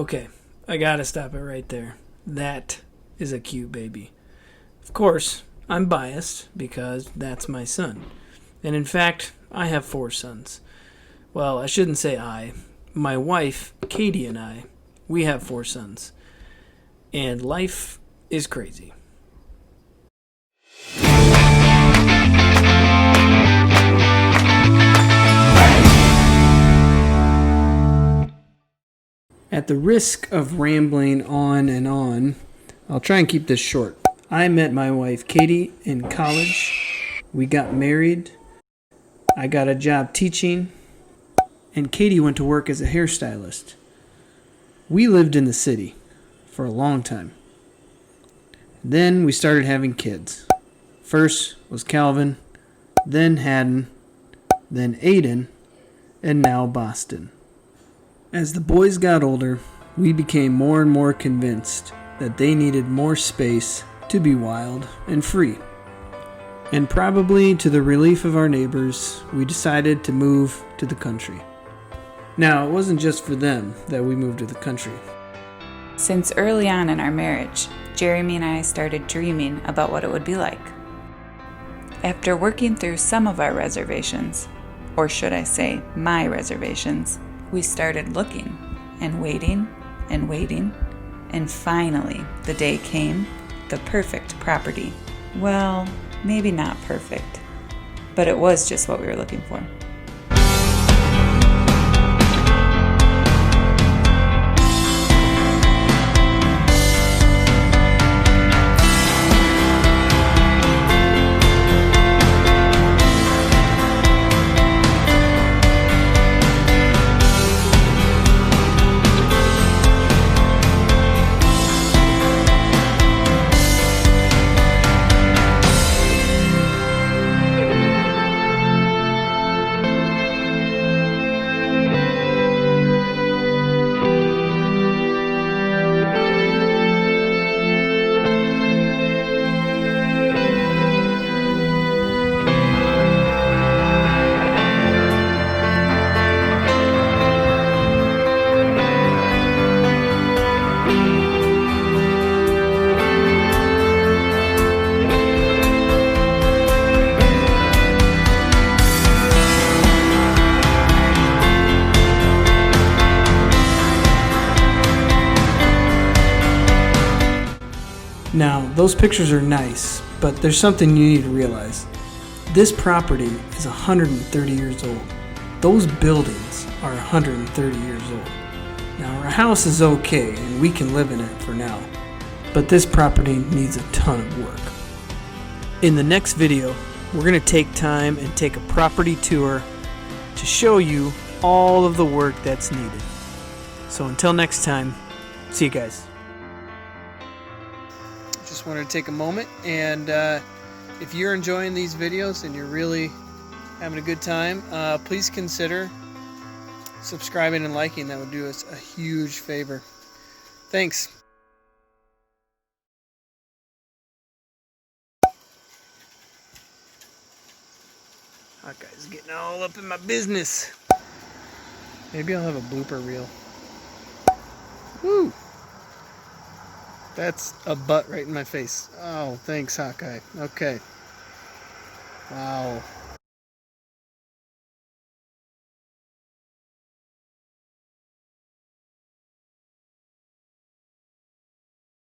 Okay, I gotta stop it right there. That is a cute baby. Of course, I'm biased because that's my son. And in fact, I have 4 sons. Well, I shouldn't say I. My wife, Katie, and I, we have 4 sons. And life is crazy. At the risk of rambling on and on, I'll try and keep this short. I met my wife Katie in college. We got married. I got a job teaching. And Katie went to work as a hairstylist. We lived in the city for a long time. Then we started having kids. First was Calvin, then Haddon, then Aiden, and now Boston. As the boys got older, we became more and more convinced that they needed more space to be wild and free. And probably to the relief of our neighbors, we decided to move to the country. Now, it wasn't just for them that we moved to the country. Since early on in our marriage, Jeremy and I started dreaming about what it would be like. After working through some of our reservations, or should I say my reservations, we started looking and waiting, and finally the day came, the perfect property. Well, maybe not perfect, but it was just what we were looking for. Now, those pictures are nice, but there's something you need to realize. This property is 130 years old. Those buildings are 130 years old. Now, our house is okay, and we can live in it for now, but this property needs a ton of work. In the next video, we're going to take time and take a property tour to show you all of the work that's needed. So until next time, see you guys. Just wanted to take a moment, and if you're enjoying these videos and you're really having a good time, please consider subscribing and liking. That would do us a huge favor. Thanks. Hawkeye's getting all up in my business. Maybe I'll have a blooper reel. Woo! That's a butt right in my face. Oh, thanks, Hawkeye. Okay. Wow.